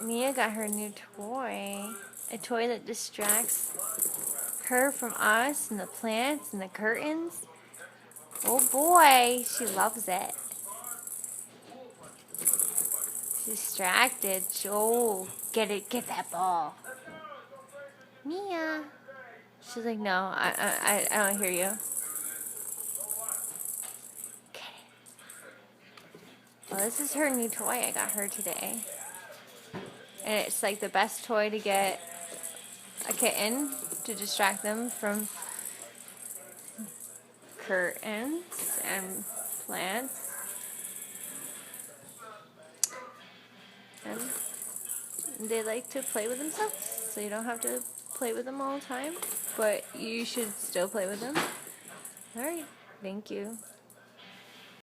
Mia got her new toy. A toy that distracts her from us and the plants and the curtains. Oh boy, she loves it. She's distracted. Oh, get it, get that ball. Mia. She's like, no, I don't hear you. Get it. Well, this is her new toy I got her today. And it's like the best toy to get a kitten to distract them from curtains and plants. And they like to play with themselves, so you don't have to play with them all the time, but you should still play with them. Alright, thank you.